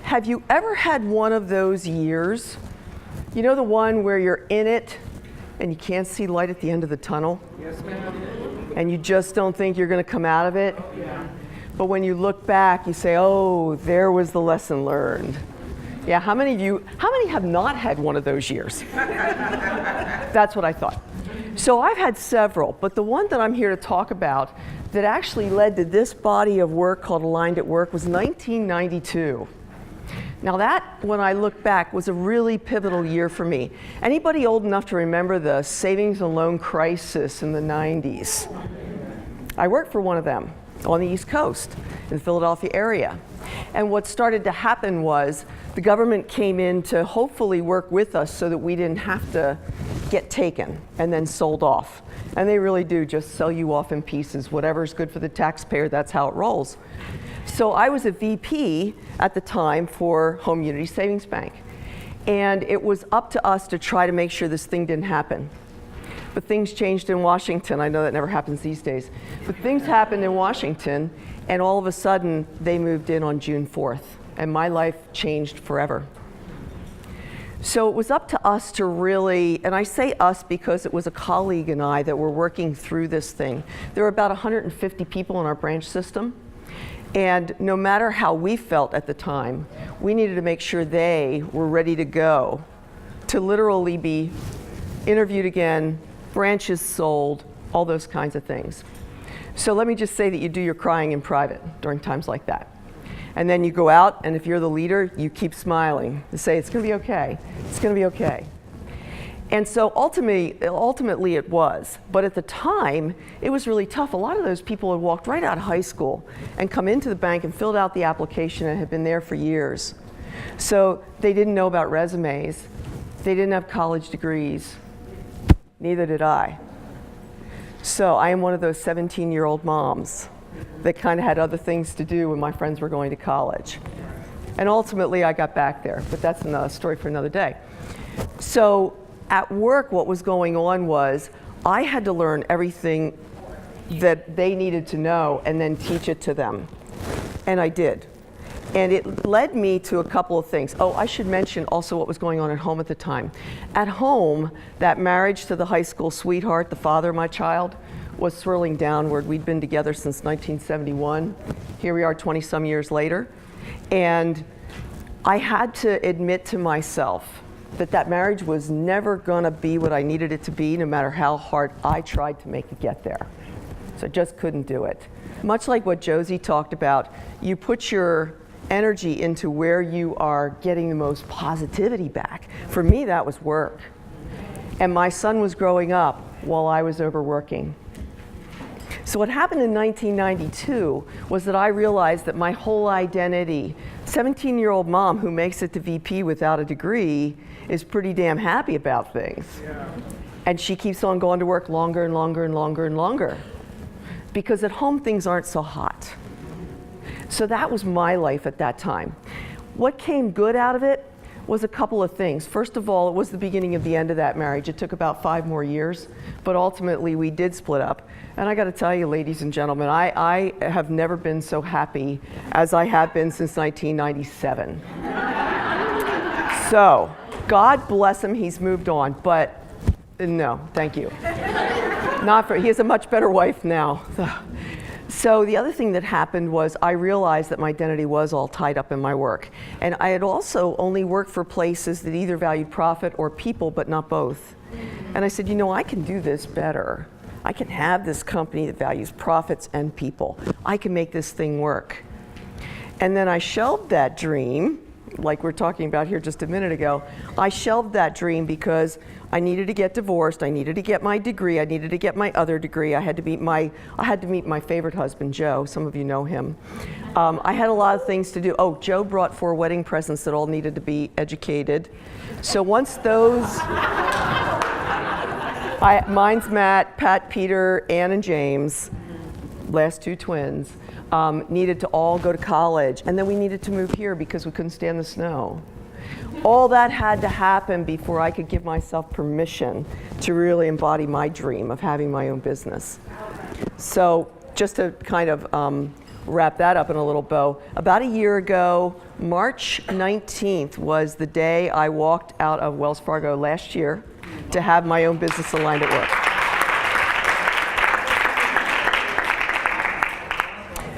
have you ever had one of those years? You know, the one where you're in it and you can't see light at the end of the tunnel? Yes, ma'am. And you just don't think you're going to come out of it? Yeah. But when you look back, you say, oh, there was the lesson learned. Yeah, how many have not had one of those years? That's what I thought. So I've had several, but the one that I'm here to talk about that actually led to this body of work called Aligned at Work was 1992. Now that, when I look back, was a really pivotal year for me. Anybody old enough to remember the savings and loan crisis in the 90s? I worked for one of them on the East Coast in the Philadelphia area. And what started to happen was the government came in to hopefully work with us so that we didn't have to get taken and then sold off. And they really do just sell you off in pieces. Whatever's good for the taxpayer, that's how it rolls. So I was a VP at the time for Home Unity Savings Bank. And it was up to us to try to make sure this thing didn't happen. But things changed in Washington. I know that never happens these days. But things happened in Washington, and all of a sudden, they moved in on June 4th. And my life changed forever. So it was up to us to really, and I say us because it was a colleague and I that were working through this thing. There were about 150 people in our branch system. And no matter how we felt at the time, we needed to make sure they were ready to go to literally be interviewed again, branches sold, all those kinds of things. So let me just say that you do your crying in private during times like that. And then you go out, and if you're the leader, you keep smiling. You say, it's going to be okay. It's going to be okay. And so ultimately it was. But at the time, it was really tough. A lot of those people had walked right out of high school and come into the bank and filled out the application and had been there for years. So they didn't know about resumes. They didn't have college degrees. Neither did I. So I am one of those 17-year-old moms that kind of had other things to do when my friends were going to college. And ultimately, I got back there, but that's another story for another day. So at work, what was going on was I had to learn everything that they needed to know and then teach it to them. And I did. And it led me to a couple of things. Oh, I should mention also what was going on at home at the time. At home, that marriage to the high school sweetheart, the father of my child, was swirling downward. We'd been together since 1971. Here we are 20-some years later. And I had to admit to myself that that marriage was never gonna be what I needed it to be, no matter how hard I tried to make it get there. So I just couldn't do it. Much like what Josie talked about, you put your energy into where you are getting the most positivity back. For me, that was work. And my son was growing up while I was overworking. So what happened in 1992 was that I realized that my whole identity, 17-year-old mom who makes it to VP without a degree, is pretty damn happy about things. Yeah. And she keeps on going to work longer and longer and longer and longer. Because at home things aren't so hot. So that was my life at that time. What came good out of it was a couple of things. First of all, it was the beginning of the end of that marriage. It took about 5 more years, but ultimately we did split up. And I got to tell you, ladies and gentlemen, I have never been so happy as I have been since 1997. So, God bless him, he's moved on, but no, thank you. He has a much better wife now. So the other thing that happened was I realized that my identity was all tied up in my work. And I had also only worked for places that either valued profit or people, but not both. And I said, you know, I can do this better. I can have this company that values profits and people. I can make this thing work. And then I shelved that dream, like we're talking about here just a minute ago. I shelved that dream because I needed to get divorced, I needed to get my degree, I needed to get my other degree, I had to meet my favorite husband, Joe. Some of you know him. I had a lot of things to do. Oh, Joe brought 4 wedding presents that all needed to be educated. So once those, mine's Matt, Pat, Peter, Ann, and James, last 2 twins, needed to all go to college. And then we needed to move here because we couldn't stand the snow. All that had to happen before I could give myself permission to really embody my dream of having my own business. So just to kind of wrap that up in a little bow. About a year ago, March 19th was the day I walked out of Wells Fargo last year to have my own business aligned at work.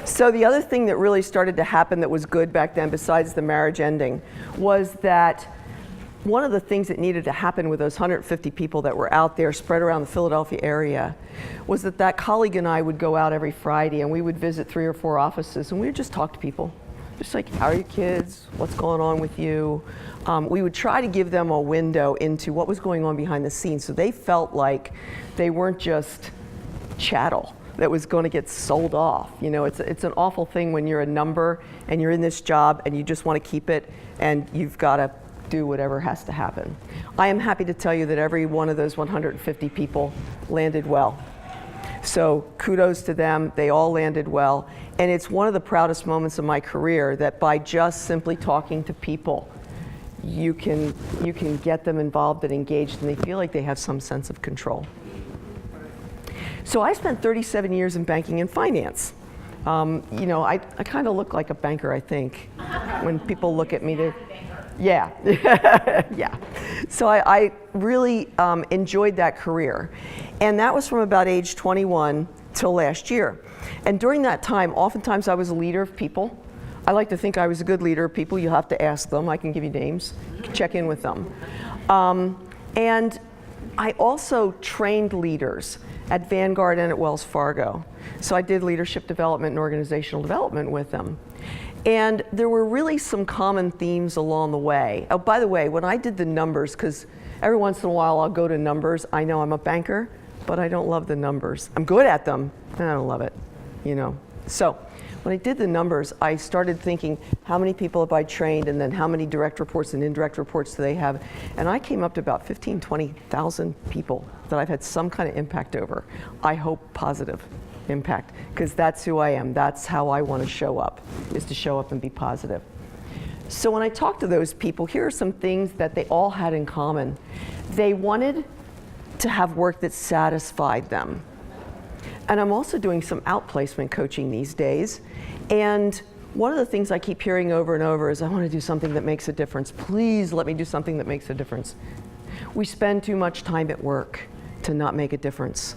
So the other thing that really started to happen that was good back then, besides the marriage ending, was that one of the things that needed to happen with those 150 people that were out there spread around the Philadelphia area was that colleague and I would go out every Friday and we would visit 3 or 4 offices and we would just talk to people. Just like, how are your kids? What's going on with you? We would try to give them a window into what was going on behind the scenes so they felt like they weren't just chattel that was going to get sold off. You know, it's an awful thing when you're a number and you're in this job and you just want to keep it and you've got to do whatever has to happen. I am happy to tell you that every one of those 150 people landed well. So kudos to them, they all landed well. And it's one of the proudest moments of my career that by just simply talking to people, you can get them involved and engaged and they feel like they have some sense of control. So I spent 37 years in banking and finance. You know, I kind of look like a banker, I think. When people look at me, yeah. Yeah. So I really enjoyed that career. And that was from about age 21 till last year. And during that time, oftentimes I was a leader of people. I like to think I was a good leader of people. You have to ask them. I can give you names. You can check in with them. And I also trained leaders at Vanguard and at Wells Fargo. So I did leadership development and organizational development with them. And there were really some common themes along the way. Oh, by the way, when I did the numbers, because every once in a while I'll go to numbers. I know I'm a banker, but I don't love the numbers. I'm good at them, and I don't love it, you know. So when I did the numbers, I started thinking, how many people have I trained, and then how many direct reports and indirect reports do they have? And I came up to about 15,000, 20,000 people that I've had some kind of impact over. I hope positive impact, because that's who I am. That's how I want to show up, is to show up and be positive. So when I talked to those people, here are some things that they all had in common. They wanted to have work that satisfied them. And I'm also doing some outplacement coaching these days. And one of the things I keep hearing over and over is, I want to do something that makes a difference. Please let me do something that makes a difference. We spend too much time at work to not make a difference.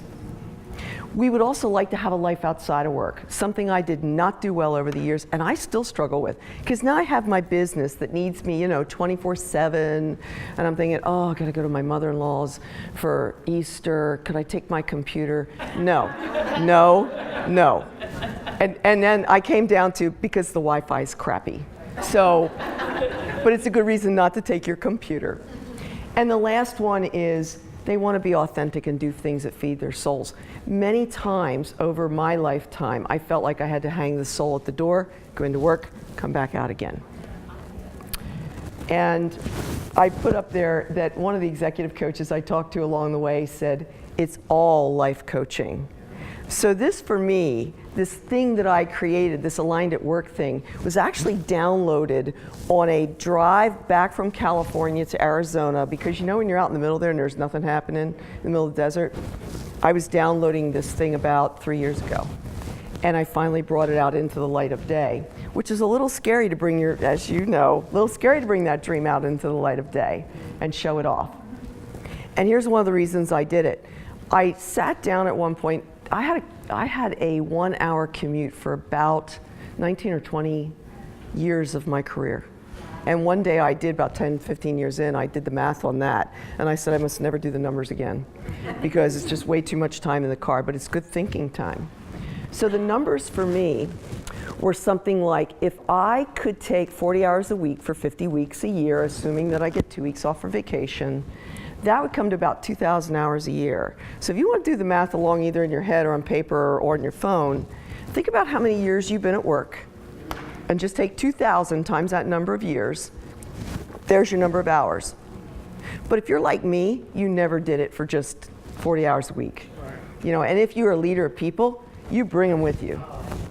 We would also like to have a life outside of work, something I did not do well over the years, and I still struggle with. Because now I have my business that needs me, you know, 24/7, and I'm thinking, oh, I gotta go to my mother-in-law's for Easter. Could I take my computer? No, no, no. And then I came down to, because the Wi-Fi is crappy. So, but it's a good reason not to take your computer. And the last one is, they want to be authentic and do things that feed their souls. Many times over my lifetime, I felt like I had to hang the soul at the door, go into work, come back out again. And I put up there that one of the executive coaches I talked to along the way said, it's all life coaching. So this, for me, this thing that I created, this Aligned at Work thing, was actually downloaded on a drive back from California to Arizona, because you know when you're out in the middle there and there's nothing happening in the middle of the desert? I was downloading this thing about 3 years ago. And I finally brought it out into the light of day, which is a little scary to bring your, as you know, a little scary to bring that dream out into the light of day and show it off. And here's one of the reasons I did it. I sat down at one point. I had a 1-hour commute for about 19 or 20 years of my career. And one day I did, about 10, 15 years in, I did the math on that. And I said I must never do the numbers again, because it's just way too much time in the car, but it's good thinking time. So the numbers for me were something like, if I could take 40 hours a week for 50 weeks a year, assuming that I get 2 weeks off for vacation, that would come to about 2,000 hours a year. So if you want to do the math along either in your head or on paper or on your phone, think about how many years you've been at work and just take 2,000 times that number of years. There's your number of hours. But if you're like me, you never did it for just 40 hours a week. You know, and if you're a leader of people, you bring them with you.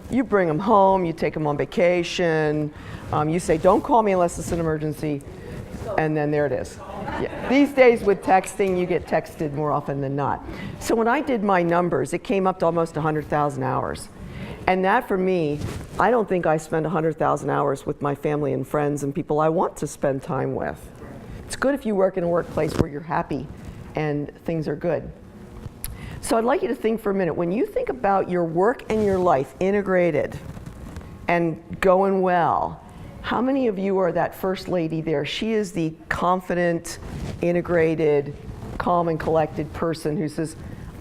You bring them home, you take them on vacation, you say, don't call me unless it's an emergency, and then there it is. Yeah. These days with texting, you get texted more often than not. So when I did my numbers, it came up to almost 100,000 hours. And that for me, I don't think I spend 100,000 hours with my family and friends and people I want to spend time with. It's good if you work in a workplace where you're happy and things are good. So I'd like you to think for a minute, when you think about your work and your life integrated and going well, how many of you are that first lady there? She is the confident, integrated, calm and collected person who says,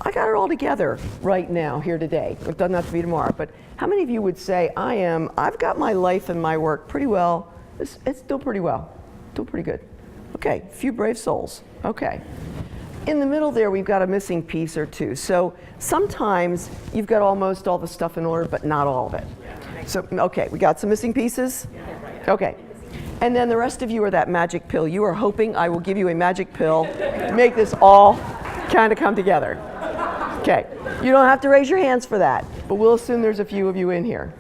I got it all together right now, here today. It doesn't have to be tomorrow, but how many of you would say, I've got my life and my work pretty well. It's still pretty well, still pretty good. Okay, a few brave souls, okay. In the middle there, we've got a missing piece or two. So sometimes you've got almost all the stuff in order, but not all of it. So, okay, we got some missing pieces? Okay. And then the rest of you are that magic pill. You are hoping I will give you a magic pill, make this all kind of come together. Okay, you don't have to raise your hands for that, but we'll assume there's a few of you in here.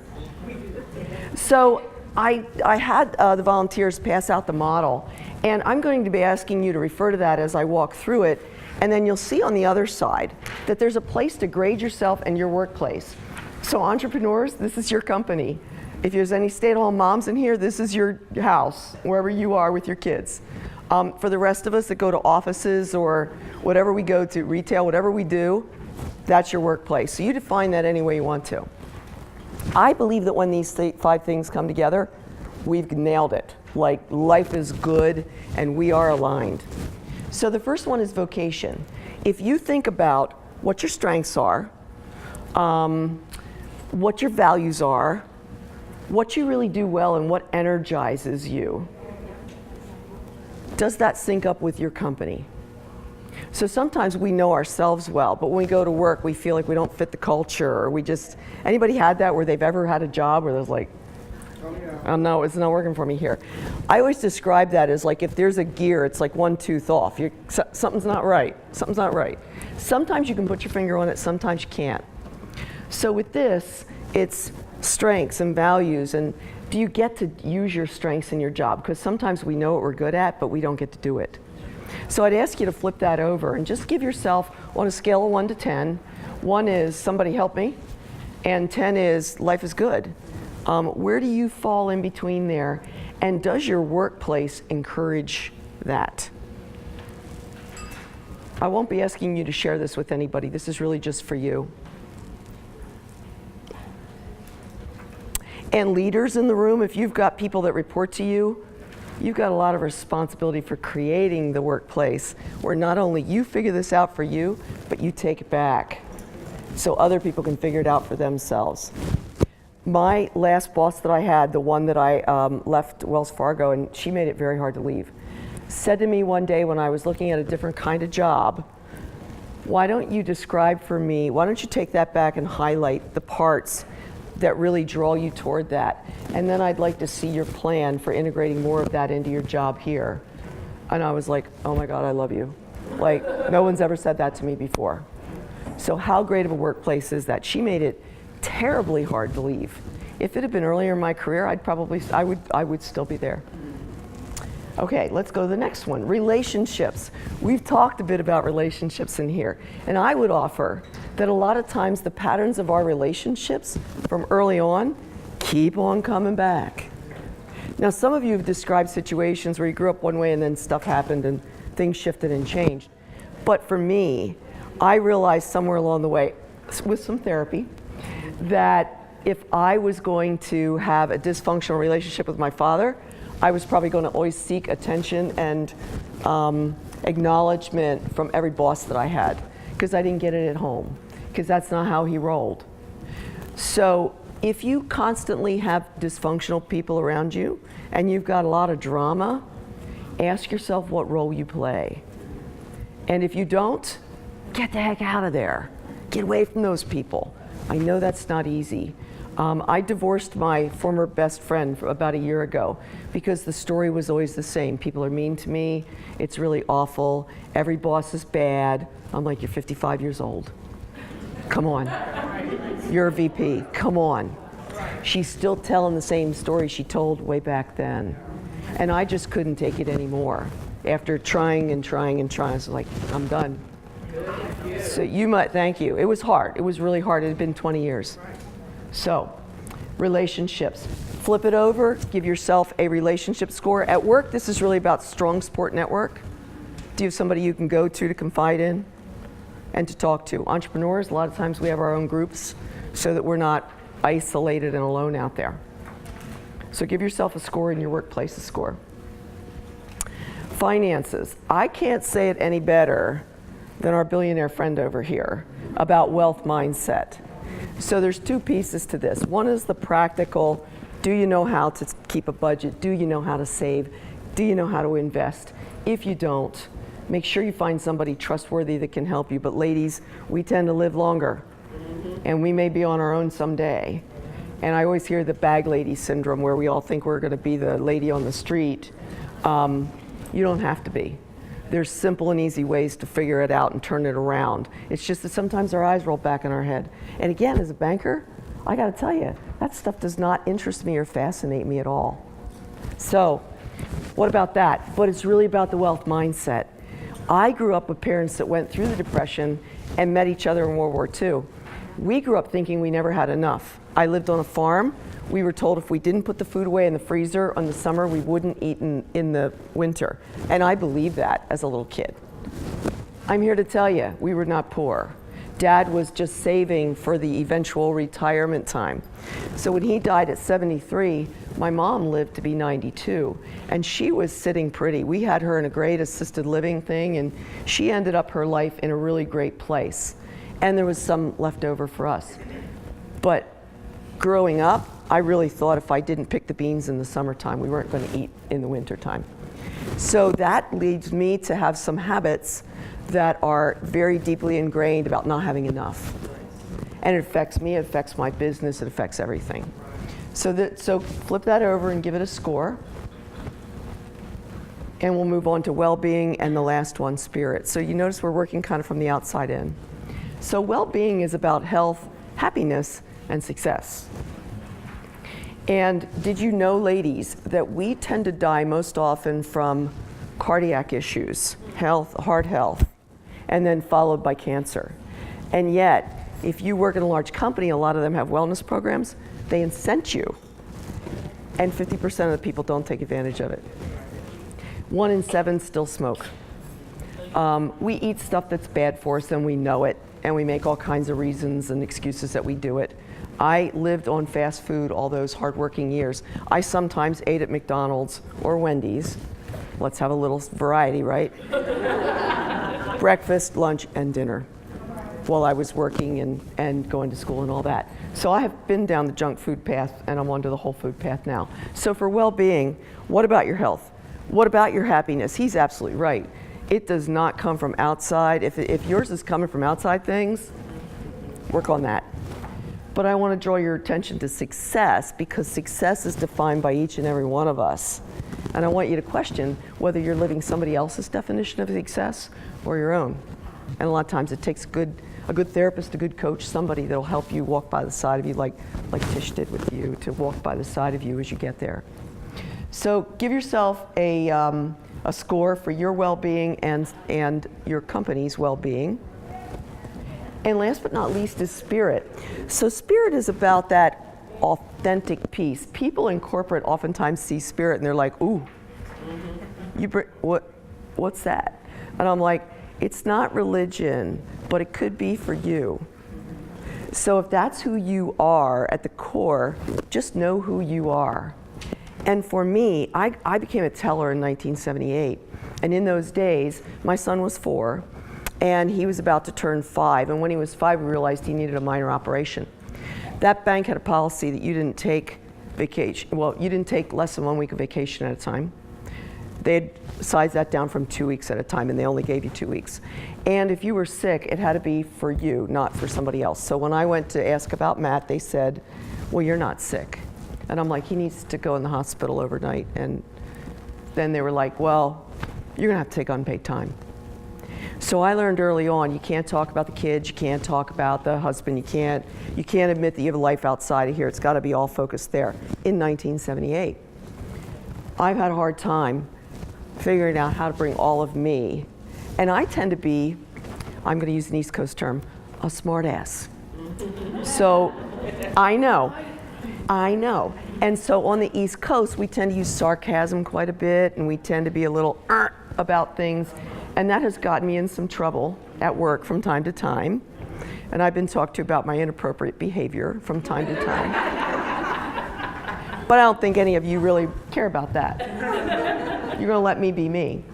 So I had the volunteers pass out the model, and I'm going to be asking you to refer to that as I walk through it, and then you'll see on the other side that there's a place to grade yourself and your workplace. So entrepreneurs, this is your company. If there's any stay-at-home moms in here, this is your house, wherever you are with your kids. For the rest of us that go to offices or whatever we go to, retail, whatever we do, that's your workplace. So you define that any way you want to. I believe that when these 5 things come together, we've nailed it. Like life is good and we are aligned. So the first one is vocation. If you think about what your strengths are, what your values are, what you really do well and what energizes you, does that sync up with your company? So sometimes we know ourselves well, but when we go to work, we feel like we don't fit the culture, or we just, anybody had that where they've ever had a job where there's like, oh no, it's not working for me here. I always describe that as like if there's a gear, it's like one tooth off. Something's not right, something's not right. Sometimes you can put your finger on it, sometimes you can't. So with this, it's strengths and values, and do you get to use your strengths in your job? Because sometimes we know what we're good at, but we don't get to do it. So I'd ask you to flip that over and just give yourself, on a scale of 1 to 10, 1 is somebody help me, and 10 is life is good. Where do you fall in between there? And does your workplace encourage that? I won't be asking you to share this with anybody. This is really just for you. And leaders in the room, if you've got people that report to you, you've got a lot of responsibility for creating the workplace where not only you figure this out for you, but you take it back so other people can figure it out for themselves. My last boss that I had, the one that I left Wells Fargo, and she made it very hard to leave, said to me one day when I was looking at a different kind of job, why don't you describe for me, why don't you take that back and highlight the parts that really draw you toward that? And then I'd like to see your plan for integrating more of that into your job here. And I was like, oh my God, I love you. Like, no one's ever said that to me before. So how great of a workplace is that? She made it terribly hard to leave. If it had been earlier in my career, I would still be there. Okay, let's go to the next one, relationships. We've talked a bit about relationships in here, and I would offer that a lot of times the patterns of our relationships from early on keep on coming back. Now, some of you have described situations where you grew up one way and then stuff happened and things shifted and changed. But for me, I realized somewhere along the way, with some therapy, that if I was going to have a dysfunctional relationship with my father, I was probably going to always seek attention and acknowledgement from every boss that I had, because I didn't get it at home, because that's not how he rolled. So if you constantly have dysfunctional people around you and you've got a lot of drama, ask yourself what role you play. And if you don't, get the heck out of there. Get away from those people. I know that's not easy. I divorced my former best friend about a year ago because the story was always the same. People are mean to me. It's really awful. Every boss is bad. I'm like, you're 55 years old. Come on. You're a VP. Come on. She's still telling the same story she told way back then. And I just couldn't take it anymore. After trying and trying and trying, I was like, I'm done. So you might, thank you. It was hard. It was really hard. It had been 20 years. So, relationships. Flip it over, give yourself a relationship score. At work, this is really about strong support network. Do you have somebody you can go to confide in and to talk to? Entrepreneurs, a lot of times we have our own groups so that we're not isolated and alone out there. So give yourself a score in your workplace, a score. Finances. I can't say it any better than our billionaire friend over here about wealth mindset. So there's two pieces to this. One is the practical, do you know how to keep a budget? Do you know how to save? Do you know how to invest? If you don't, make sure you find somebody trustworthy that can help you. But ladies, we tend to live longer, and we may be on our own someday. And I always hear the bag lady syndrome where we all think we're going to be the lady on the street. You don't have to be. There's simple and easy ways to figure it out and turn it around. It's just that sometimes our eyes roll back in our head. And again, as a banker, I got to tell you, that stuff does not interest me or fascinate me at all. So, what about that? But it's really about the wealth mindset. I grew up with parents that went through the Depression and met each other in World War II. We grew up thinking we never had enough. I lived on a farm. We were told if we didn't put the food away in the freezer in the summer, we wouldn't eat in the winter. And I believed that as a little kid. I'm here to tell you, we were not poor. Dad was just saving for the eventual retirement time. So when he died at 73, my mom lived to be 92, and she was sitting pretty. We had her in a great assisted living thing, and she ended up her life in a really great place. And there was some left over for us. But growing up, I really thought if I didn't pick the beans in the summertime, we weren't going to eat in the wintertime. So that leads me to have some habits that are very deeply ingrained about not having enough. And it affects me, it affects my business, it affects everything. So flip that over and give it a score. And we'll move on to well-being, and the last one, spirit. So you notice we're working kind of from the outside in. So well-being is about health, happiness, and success. And did you know, ladies, that we tend to die most often from cardiac issues, health, heart health, and then followed by cancer. And yet, if you work in a large company, a lot of them have wellness programs, they incent you. And 50% of the people don't take advantage of it. 1 in 7 still smoke. We eat stuff that's bad for us and we know it, and we make all kinds of reasons and excuses that we do it. I lived on fast food all those hardworking years. I sometimes ate at McDonald's or Wendy's. Let's have a little variety, right? Breakfast, lunch, and dinner while I was working and going to school and all that. So I have been down the junk food path, and I'm onto the whole food path now. So for well-being, what about your health? What about your happiness? He's absolutely right. It does not come from outside. If yours is coming from outside things, work on that. But I want to draw your attention to success, because success is defined by each and every one of us. And I want you to question whether you're living somebody else's definition of success or your own. And a lot of times it takes a good therapist, a good coach, somebody that'll help you walk by the side of you, like Tish did with you, to walk by the side of you as you get there. So give yourself a score for your well-being and your company's well-being. And last but not least is spirit. So spirit is about that authentic piece. People in corporate oftentimes see spirit and they're like, ooh, what's that? And I'm like, it's not religion, but it could be for you. So if that's who you are at the core, just know who you are. And for me, I became a teller in 1978. And in those days, my son was 4. And he was about to turn 5. And when he was 5, we realized he needed a minor operation. That bank had a policy that you didn't take vacation. Well, you didn't take less than 1 week of vacation at a time. They had sized that down from 2 weeks at a time, and they only gave you 2 weeks. And if you were sick, it had to be for you, not for somebody else. So when I went to ask about Matt, they said, well, you're not sick. And I'm like, he needs to go in the hospital overnight. And then they were like, well, you're going to have to take unpaid time. So I learned early on, you can't talk about the kids, you can't talk about the husband, you can't admit that you have a life outside of here. It's got to be all focused there. In 1978, I've had a hard time figuring out how to bring all of me. And I tend to be, I'm going to use an East Coast term, a smart ass. So I know. And so on the East Coast, we tend to use sarcasm quite a bit, and we tend to be a little about things. And that has gotten me in some trouble at work from time to time. And I've been talked to about my inappropriate behavior from time to time. But I don't think any of you really care about that. You're going to let me be me.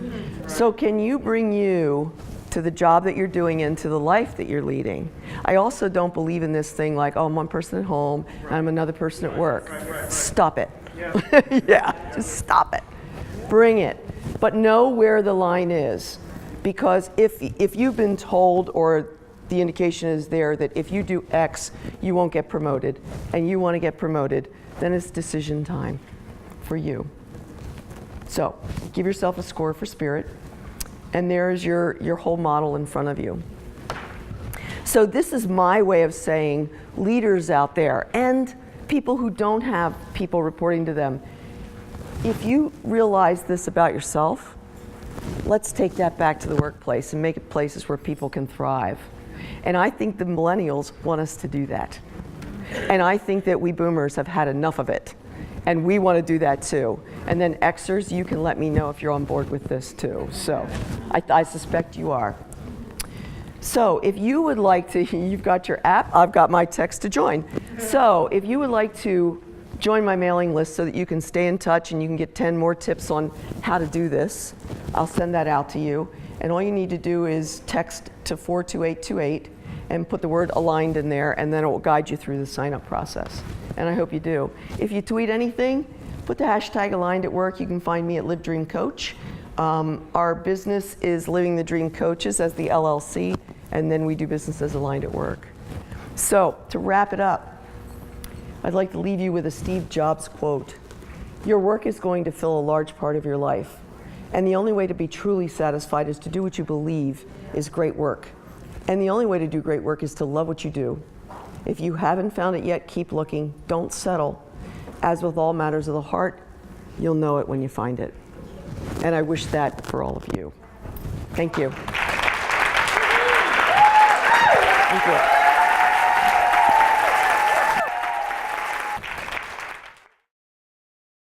So can you bring you to the job that you're doing and to the life that you're leading? I also don't believe in this thing like, oh, I'm one person at home and I'm another person at work. Stop it. Yeah, just stop it. Bring it. But know where the line is. Because if you've been told, or the indication is there, that if you do X, you won't get promoted, and you want to get promoted, then it's decision time for you. So give yourself a score for spirit, and there's your whole model in front of you. So this is my way of saying, leaders out there and people who don't have people reporting to them, if you realize this about yourself, let's take that back to the workplace and make it places where people can thrive. And I think the millennials want us to do that. And I think that we boomers have had enough of it. And we want to do that too. And then Xers, you can let me know if you're on board with this too. So I suspect you are. So if you would like to, you've got your app, I've got my text to join. So if you would like to join my mailing list so that you can stay in touch and you can get 10 more tips on how to do this, I'll send that out to you. And all you need to do is text to 42828 and put the word aligned in there, and then it will guide you through the sign-up process. And I hope you do. If you tweet anything, put the hashtag aligned at work. You can find me at Live Dream Coach. Our business is Living the Dream Coaches as the LLC, and then we do business as Aligned at Work. So to wrap it up, I'd like to leave you with a Steve Jobs quote. Your work is going to fill a large part of your life. And the only way to be truly satisfied is to do what you believe is great work. And the only way to do great work is to love what you do. If you haven't found it yet, keep looking. Don't settle. As with all matters of the heart, you'll know it when you find it. And I wish that for all of you. Thank you. Thank you.